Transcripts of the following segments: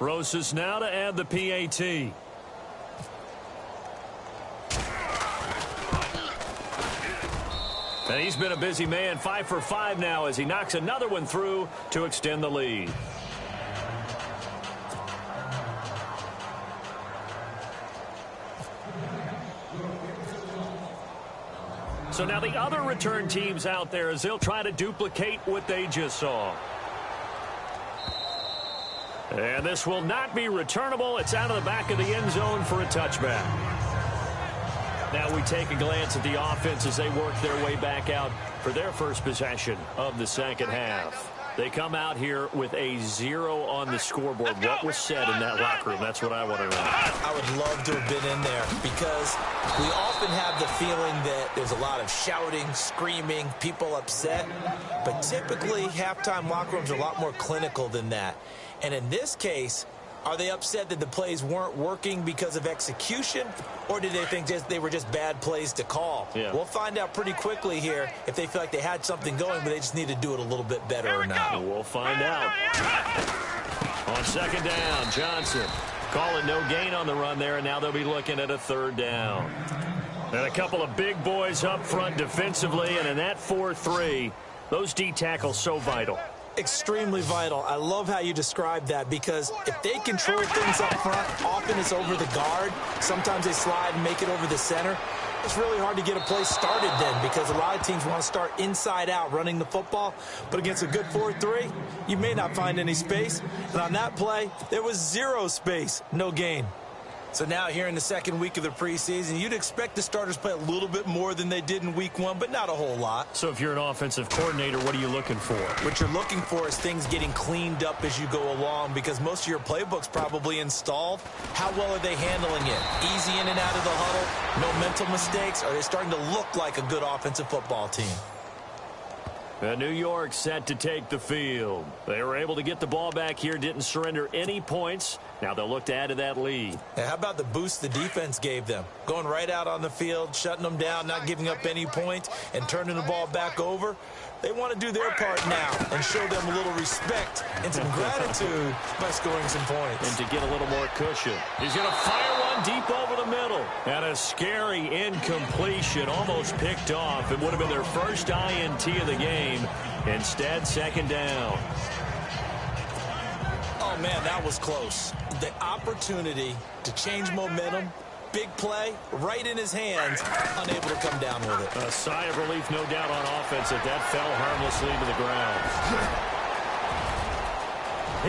Rosas now to add the PAT. And he's been a busy man, 5 for 5 now as he knocks another one through to extend the lead. So now the other return teams out there as they'll try to duplicate what they just saw. And this will not be returnable. It's out of the back of the end zone for a touchback. Now we take a glance at the offense as they work their way back out for their first possession of the second half. They come out here with a 0 on the scoreboard. What was said in that locker room? That's what I want to know. I would love to have been in there because we often have the feeling that there's a lot of shouting, screaming, people upset. But typically, halftime locker rooms are a lot more clinical than that. And in this case, are they upset that the plays weren't working because of execution, or did they think they were just bad plays to call? Yeah. We'll find out pretty quickly here if they feel like they had something going, but they just need to do it a little bit better or not. We'll find out. On second down, Johnson. Call it no gain on the run there, and now they'll be looking at a third down. And a couple of big boys up front defensively, and in that 4-3, those D tackles so vital. Extremely vital. I love how you describe that because if they control things up front, often it's over the guard. Sometimes they slide and make it over the center. It's really hard to get a play started then because a lot of teams want to start inside out running the football. But against a good 4-3, you may not find any space. And on that play, there was 0 space, no gain. So now here in the second week of the preseason, you'd expect the starters play a little bit more than they did in week 1, but not a whole lot. So if you're an offensive coordinator, what are you looking for? What you're looking for is things getting cleaned up as you go along because most of your playbook's probably installed. How well are they handling it? Easy in and out of the huddle? No mental mistakes? Are they starting to look like a good offensive football team? New York set to take the field. They were able to get the ball back here, didn't surrender any points. Now they'll look to add to that lead. Now, how about the boost the defense gave them? Going right out on the field, shutting them down, not giving up any points, and turning the ball back over. They want to do their part now and show them a little respect and some gratitude by scoring some points. And to get a little more cushion. He's going to fire one deep over the middle. And a scary incompletion, almost picked off. It would have been their first INT of the game. Instead, second down. Oh, man, that was close. The opportunity to change momentum, big play, right in his hands, unable to come down with it. A sigh of relief, no doubt, on offense if that fell harmlessly to the ground.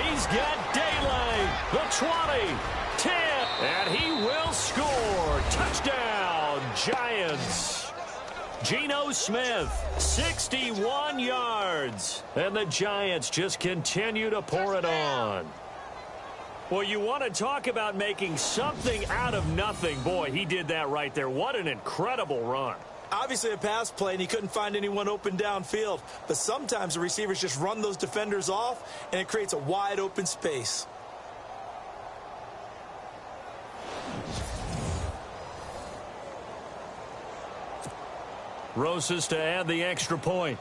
He's got daylight. The 20, 10, and he will score. Touchdown, Giants. Geno Smith, 61 yards. And the Giants just continue to pour it on. Well, you want to talk about making something out of nothing. Boy, he did that right there. What an incredible run. Obviously a pass play, and he couldn't find anyone open downfield. But sometimes the receivers just run those defenders off, and it creates a wide open space. Rosas to add the extra point.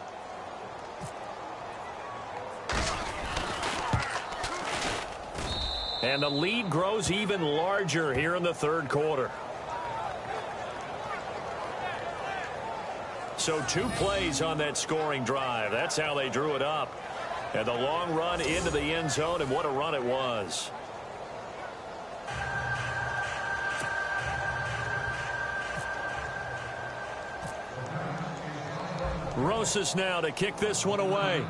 And the lead grows even larger here in the third quarter. So 2 plays on that scoring drive. That's how they drew it up. And the long run into the end zone, and what a run it was. Rosas now to kick this one away.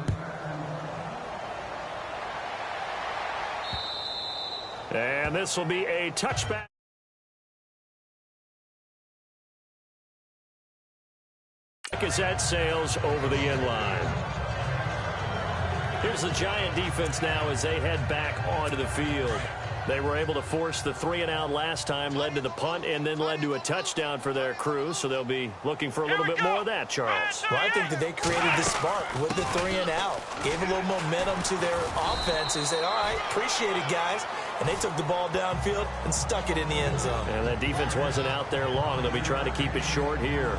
And this will be a touchback. As that sails over the end line. Here's the Giant defense now as they head back onto the field. They were able to force the 3-and-out last time, led to the punt, and then led to a touchdown for their crew. So they'll be looking for a little bit more of that, Charles. Well, I think that they created the spark with the 3-and-out. Gave a little momentum to their offense and said, all right, appreciate it, guys. And they took the ball downfield and stuck it in the end zone. And that defense wasn't out there long. They'll be trying to keep it short here.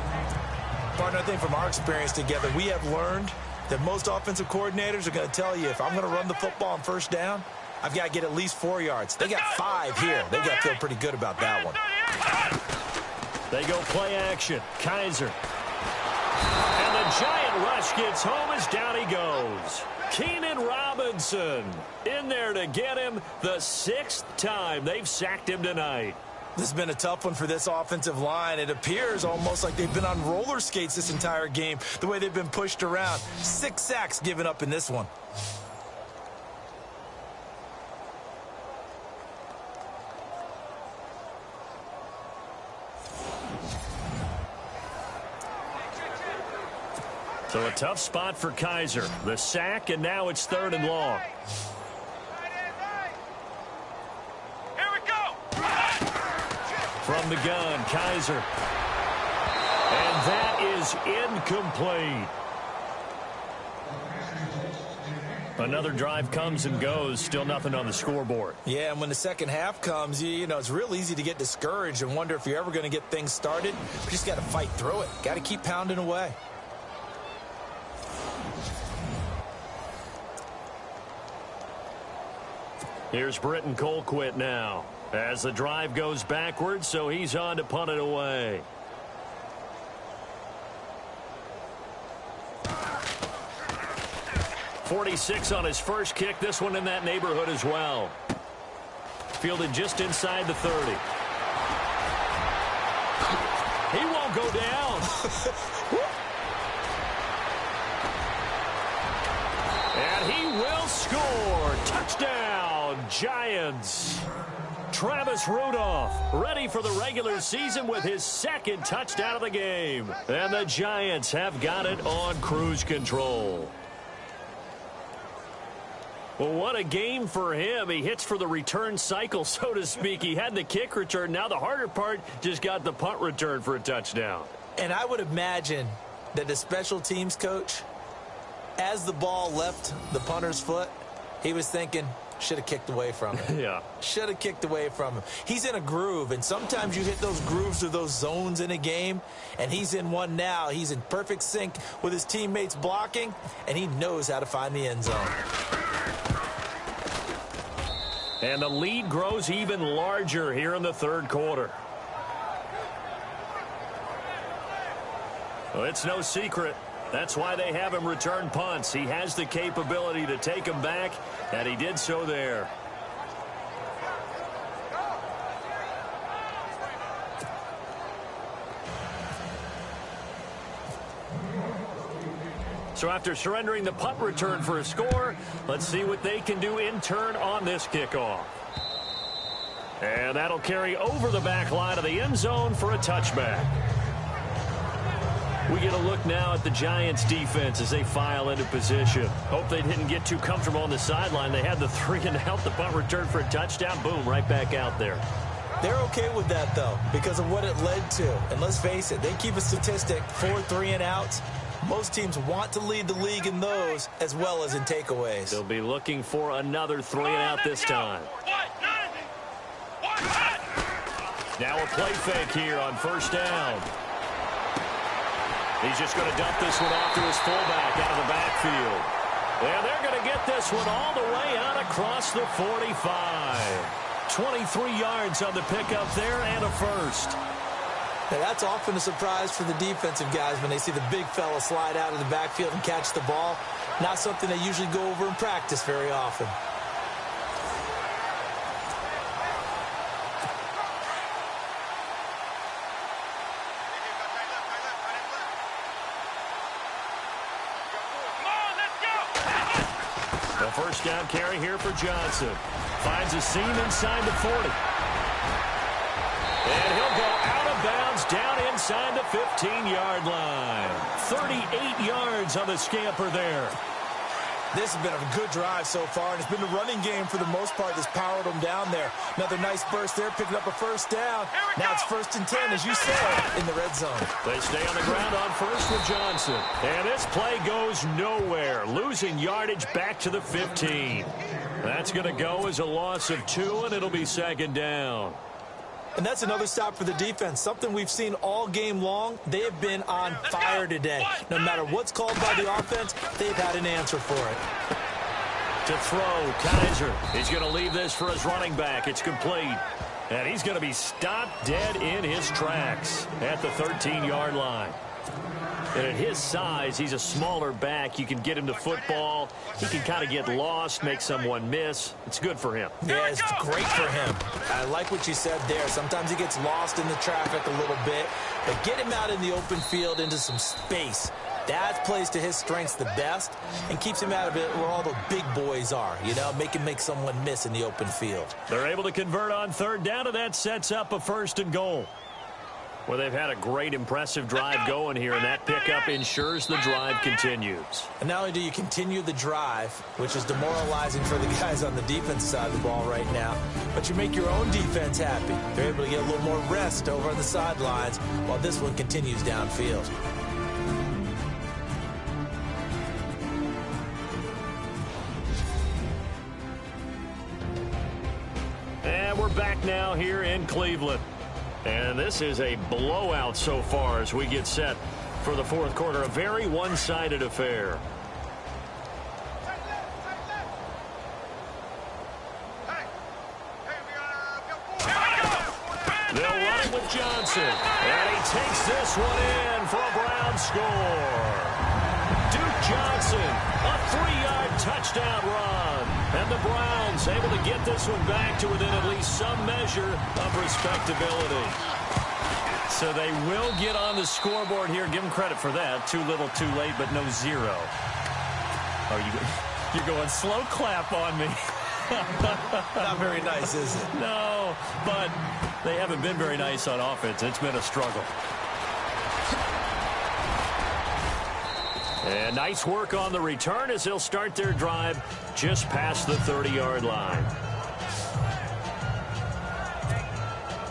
Partner, I think from our experience together, we have learned that most offensive coordinators are going to tell you, if I'm going to run the football on first down, I've got to get at least 4 yards. They got 5 here. They've got to feel pretty good about that one. They go play action. Kaiser. And the giant rush gets home as down he goes. Keenan Robinson in there to get him the 6th time they've sacked him tonight. This has been a tough one for this offensive line. It appears almost like they've been on roller skates this entire game, the way they've been pushed around. 6 sacks given up in this one. So a tough spot for Kaiser. The sack, and now it's 3rd and long. From the gun, Kaiser. And that is incomplete. Another drive comes and goes. Still nothing on the scoreboard. Yeah, and when the second half comes, you know, it's real easy to get discouraged and wonder if you're ever going to get things started. You just got to fight through it. Got to keep pounding away. Here's Britton Colquitt now. As the drive goes backwards, so he's on to punt it away. .46 on his first kick. This one in that neighborhood as well. Fielded just inside the 30. He won't go down. And he will score. Touchdown, Giants. Travis Rudolph ready for the regular season with his 2nd touchdown of the game. And the Giants have got it on cruise control. Well, what a game for him. He hits for the return cycle, so to speak. He had the kick return. Now the harder part, just got the punt return for a touchdown. And I would imagine that the special teams coach, as the ball left the punter's foot, he was thinking, should have kicked away from him. Yeah. Should have kicked away from him. He's in a groove, and sometimes you hit those grooves or those zones in a game, and he's in one now. He's in perfect sync with his teammates blocking, and he knows how to find the end zone. And the lead grows even larger here in the 3rd quarter. Well, it's no secret. That's why they have him return punts. He has the capability to take them back, and he did so there. So after surrendering the punt return for a score, let's see what they can do in turn on this kickoff. And that'll carry over the back line of the end zone for a touchback. We get a look now at the Giants defense as they file into position. Hope they didn't get too comfortable on the sideline. They had the 3-and-out, the punt return for a touchdown. Boom, right back out there. They're okay with that, though, because of what it led to. And let's face it, they keep a statistic, 4 3-and-outs. Most teams want to lead the league in those as well as in takeaways. They'll be looking for another 3-and-out this time. Now a play fake here on 1st down. He's just going to dump this one off to his fullback out of the backfield. And they're going to get this one all the way out across the 45. 23 yards on the pickup there and a first. Now, that's often a surprise for the defensive guys when they see the big fella slide out of the backfield and catch the ball. Not something they usually go over in practice very often. The first down carry here for Johnson. Finds a seam inside the 40. And he'll go out of bounds down inside the 15-yard line. 38 yards on the scamper there. This has been a good drive so far, and it's been the running game for the most part that's powered them down there. Another nice burst there, picking up a first down. Now it's 1st and 10, as you said, in the red zone. They stay on the ground on first with Johnson. And this play goes nowhere, losing yardage back to the 15. That's going to go as a loss of 2, and it'll be 2nd down. And that's another stop for the defense, something we've seen all game long. They have been on fire today. No matter what's called by the offense, they've had an answer for it. To throw, Kaiser. He's going to leave this for his running back. It's complete. And he's going to be stopped dead in his tracks at the 13-yard line. And at his size, he's a smaller back. You can get him to football. He can kind of get lost, make someone miss. It's good for him. Yeah, it's great for him. I like what you said there. Sometimes he gets lost in the traffic a little bit, but get him out in the open field into some space. That plays to his strengths the best and keeps him out of it where all the big boys are, you know, make someone miss in the open field. They're able to convert on third down, and that sets up a 1st and goal. Well, they've had a great, impressive drive going here, and that pickup ensures the drive continues. And not only do you continue the drive, which is demoralizing for the guys on the defense side of the ball right now, but you make your own defense happy. They're able to get a little more rest over on the sidelines while this one continues downfield. And we're back now here in Cleveland. And this is a blowout so far as we get set for the 4th quarter. A very one-sided affair. They'll run it with Johnson. And he takes this one in for a Brown score. Duke Johnson, a 3-yard touchdown run. And the Browns able to get this one back to within at least some measure of respectability. So they will get on the scoreboard here. Give them credit for that. Too little, too late, but no 0. Oh, you're going slow clap on me. Not very nice, is it? No, but they haven't been very nice on offense. It's been a struggle. And nice work on the return as they'll start their drive just past the 30-yard line.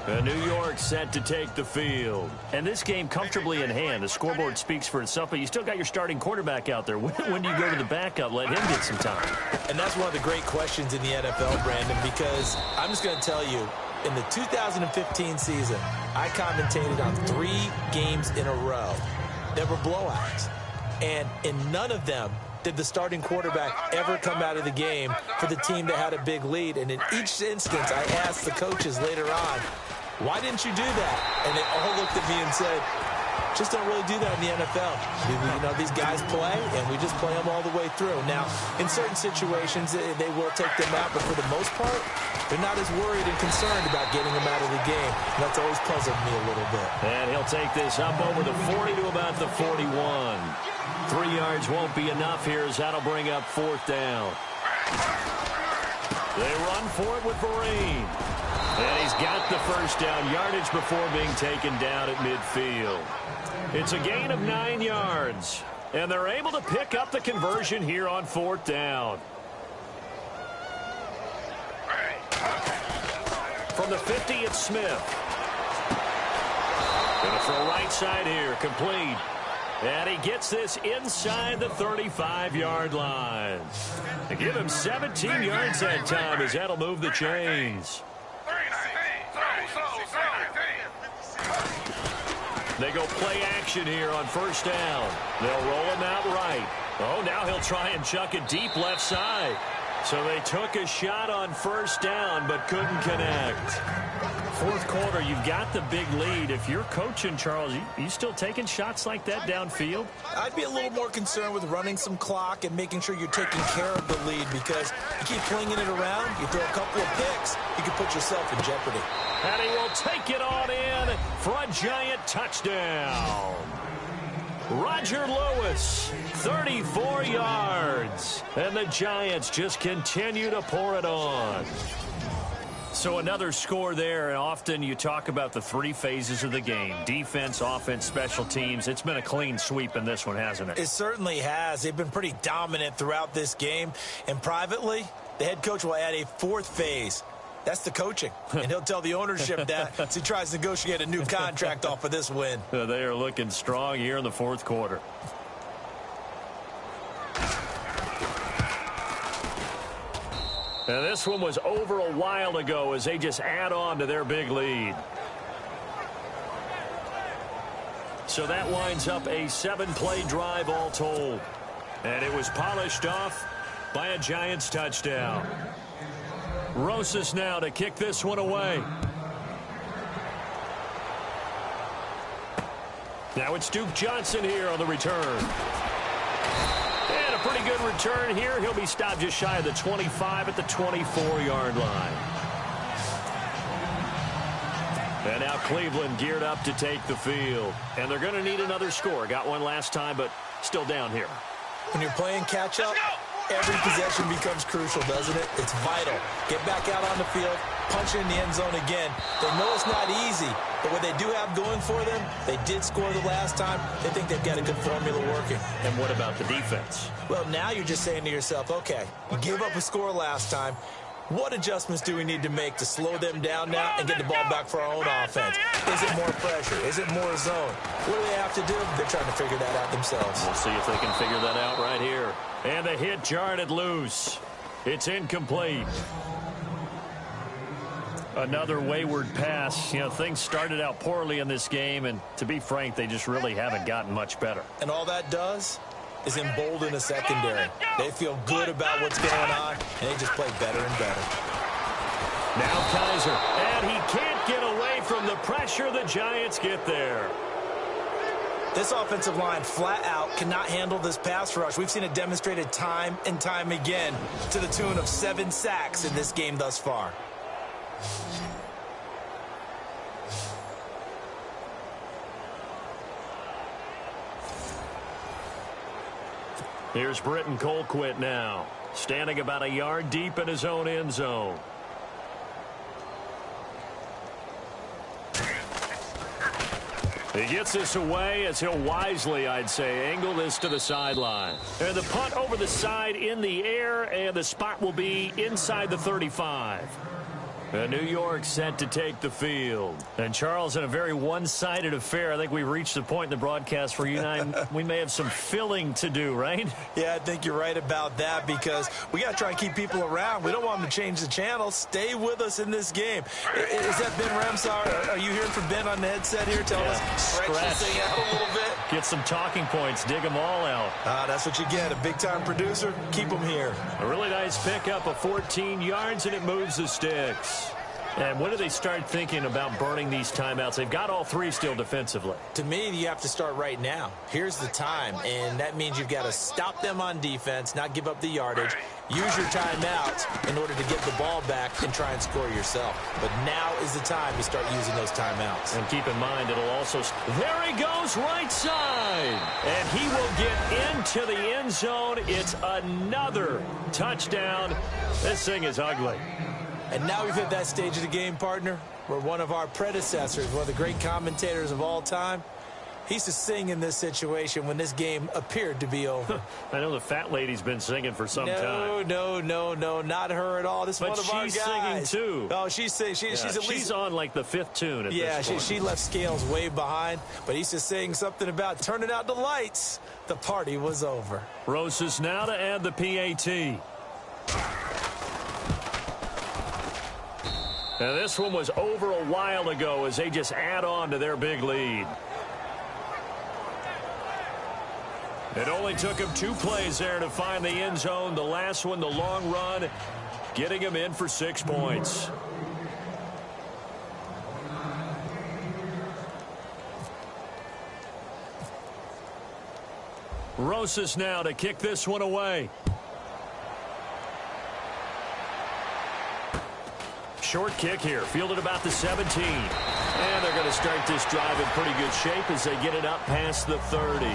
And New York set to take the field. And this game comfortably in hand. The scoreboard speaks for itself, but you still got your starting quarterback out there. When do you go to the backup? Let him get some time. And that's one of the great questions in the NFL, Brandon, because I'm just going to tell you, in the 2015 season, I commentated on 3 games in a row that were blowouts. And in none of them did the starting quarterback ever come out of the game for the team that had a big lead. And in each instance, I asked the coaches later on, why didn't you do that? And they all looked at me and said, just don't really do that in the NFL. You know, these guys play, and we just play them all the way through. Now, in certain situations, they will take them out, but for the most part, they're not as worried and concerned about getting them out of the game. And that's always puzzled me a little bit. And he'll take this up over the 40 to about the 41. 3 yards won't be enough here as that'll bring up 4th down. They run for it with Vereen. And he's got the first down yardage before being taken down at midfield. It's a gain of 9 yards. And they're able to pick up the conversion here on 4th down. From the 50, it's Smith. Going to throw right side here, complete. And he gets this inside the 35-yard line. They give him 17 yards that time as that'll move the chains. They go play action here on 1st down. They'll roll him out right. Oh, now he'll try and chuck it deep left side. So they took a shot on 1st down but couldn't connect. 4th quarter, you've got the big lead. If you're coaching, Charles, you still taking shots like that downfield? I'd be a little more concerned with running some clock and making sure you're taking care of the lead, because you keep flinging it around, you throw a couple of picks, you can put yourself in jeopardy. And he will take it on in for a giant touchdown. Roger Lewis, 34 yards. And the Giants just continue to pour it on. So another score there, and often you talk about the 3 phases of the game. Defense, offense, special teams. It's been a clean sweep in this one, hasn't it? It certainly has. They've been pretty dominant throughout this game. And privately, the head coach will add a 4th phase. That's the coaching. And he'll tell the ownership that as he tries to negotiate a new contract off of this win. They are looking strong here in the 4th quarter. And this one was over a while ago as they just add on to their big lead. So that winds up a 7-play drive all told. And it was polished off by a Giants touchdown. Rosas now to kick this one away. Now it's Duke Johnson here on the return. And a pretty good return here. He'll be stopped just shy of the 25 at the 24-yard line. And now Cleveland geared up to take the field. And they're going to need another score. Got one last time, but still down here. When you're playing catch-up, every possession becomes crucial, doesn't it? It's vital. Get back out on the field, punch in the end zone again. They know it's not easy, but what they do have going for them, they did score the last time. They think they've got a good formula working. And what about the defense? Well, now you're just saying to yourself, okay, we gave up a score last time. What adjustments do we need to make to slow them down now and get the ball back for our own offense? Is it more pressure? Is it more zone? What do they have to do? They're trying to figure that out themselves. We'll see if they can figure that out right here. And the hit jarred it loose. It's incomplete. Another wayward pass. You know, things started out poorly in this game, and to be frank, they just really haven't gotten much better. And all that does is embolden a secondary. They feel good about what's going on, and they just play better and better. Now Kaiser, and he can't get away from the pressure. The Giants get there. This offensive line flat out cannot handle this pass rush. We've seen it demonstrated time and time again to the tune of 7 sacks in this game thus far. Here's Britton Colquitt now, standing about a yard deep in his own end zone. He gets this away as he'll wisely, I'd say, angle this to the sideline. And the punt over the side in the air, and the spot will be inside the 35. And New York set to take the field. And, Charles, in a very one-sided affair, I think we've reached the point in the broadcast where you and I, we may have some filling to do, right? Yeah, I think you're right about that because we got to try and keep people around. We don't want them to change the channel. Stay with us in this game. Is that Ben Ramsar? Are you hearing from Ben on the headset here? Tell us, stretch this thing out a little bit. Get some talking points. Dig them all out. That's what you get. A big-time producer. Keep them here. A really nice pickup of 14 yards, and it moves the sticks. And when do they start thinking about burning these timeouts? They've got all 3 still defensively. To me, you have to start right now. Here's the time, and that means you've got to stop them on defense, not give up the yardage, use your timeouts in order to get the ball back and try and score yourself. But now is the time to start using those timeouts. And keep in mind, it'll also... There he goes, right side. And he will get into the end zone. It's another touchdown. This thing is ugly. And now we've hit that stage of the game, partner, where one of our predecessors, one of the great commentators of all time, he used to sing in this situation when this game appeared to be over. I know the fat lady's been singing for some time. No, not her at all. This is one of our guys. But she's singing, too. Oh, she's at least... She's on, like, the 5th tune at this point. She left Scales way behind, but he used to sing something about turning out the lights. The party was over. Rosas now to add the PAT. Now, this one was over a while ago as they just add on to their big lead. It only took him 2 plays there to find the end zone. The last one, the long run, getting him in for 6 points. Rosas now to kick this one away. Short kick here, fielded about the 17. And they're going to start this drive in pretty good shape as they get it up past the 30.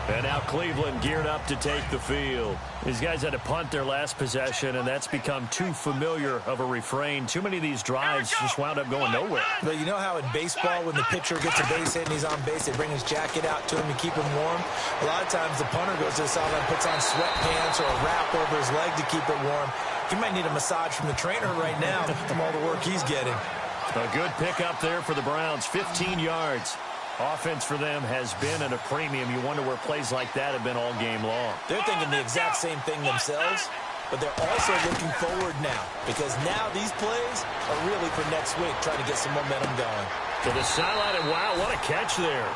And now Cleveland geared up to take the field. These guys had to punt their last possession, and that's become too familiar of a refrain. Too many of these drives just wound up going nowhere. But you know how in baseball, when the pitcher gets a base hit and he's on base, they bring his jacket out to him to keep him warm? A lot of times the punter goes to the sideline, puts on sweatpants or a wrap over his leg to keep it warm. He might need a massage from the trainer right now from all the work he's getting. A good pickup there for the Browns, 15 yards. Offense for them has been at a premium. You wonder where plays like that have been all game long. They're thinking the exact same thing themselves, but they're also looking forward now because now these plays are really for next week, trying to get some momentum going. To the sideline, and wow, what a catch there.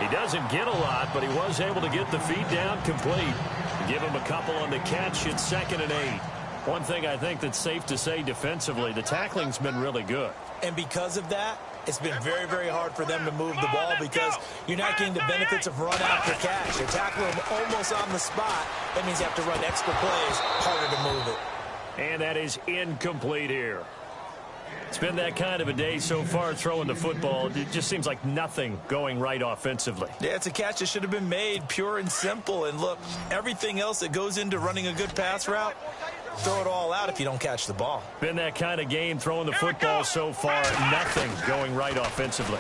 He doesn't get a lot, but he was able to get the feed down complete. Give him a couple on the catch. It's 2nd and 8. One thing I think that's safe to say defensively, the tackling's been really good. And because of that, it's been very, very hard for them to move the ball because you're not getting the benefits of run after catch. You tackle them almost on the spot. That means you have to run extra plays, harder to move it. And that is incomplete here. It's been that kind of a day so far throwing the football. It just seems like nothing going right offensively. Yeah, it's a catch that should have been made, pure and simple. And look, everything else that goes into running a good pass route, throw it all out if you don't catch the ball. Been that kind of game throwing the football so far. Nothing going right offensively.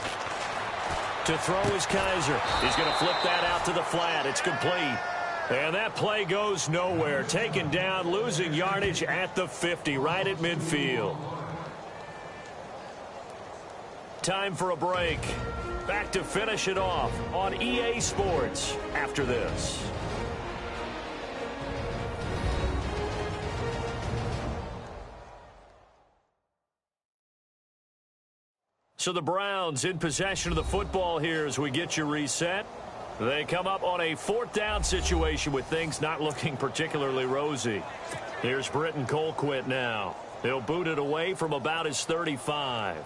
To throw is Kaiser. He's going to flip that out to the flat. It's complete. And that play goes nowhere. Taken down, losing yardage at the 50, right at midfield. Time for a break. Back to finish it off on EA Sports after this. So the Browns in possession of the football here as we get you reset. They come up on a 4th down situation with things not looking particularly rosy. Here's Britton Colquitt now. He'll boot it away from about his 35.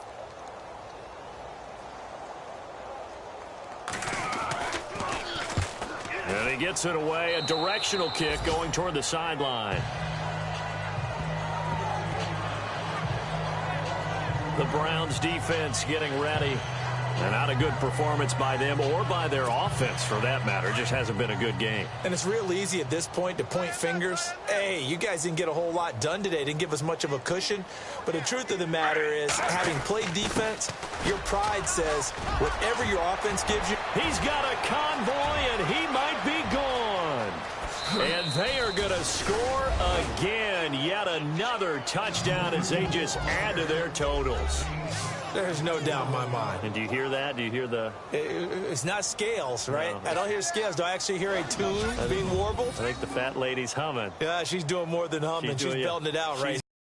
And he gets it away. A directional kick going toward the sideline. The Browns defense getting ready. And not a good performance by them or by their offense for that matter. Just hasn't been a good game. And it's real easy at this point to point fingers. Hey, you guys didn't get a whole lot done today. Didn't give us much of a cushion. But the truth of the matter is, having played defense, your pride says whatever your offense gives you. He's got a convoy, and he might be gone. And they are going to score again. Yet another touchdown as they just add to their totals. There's no doubt in my mind. And do you hear that? Do you hear the... It's not scales, right? No. I don't hear scales. Do I actually hear a tune being warbled? I think the fat lady's humming. Yeah, she's doing more than humming. She's belting it out right now.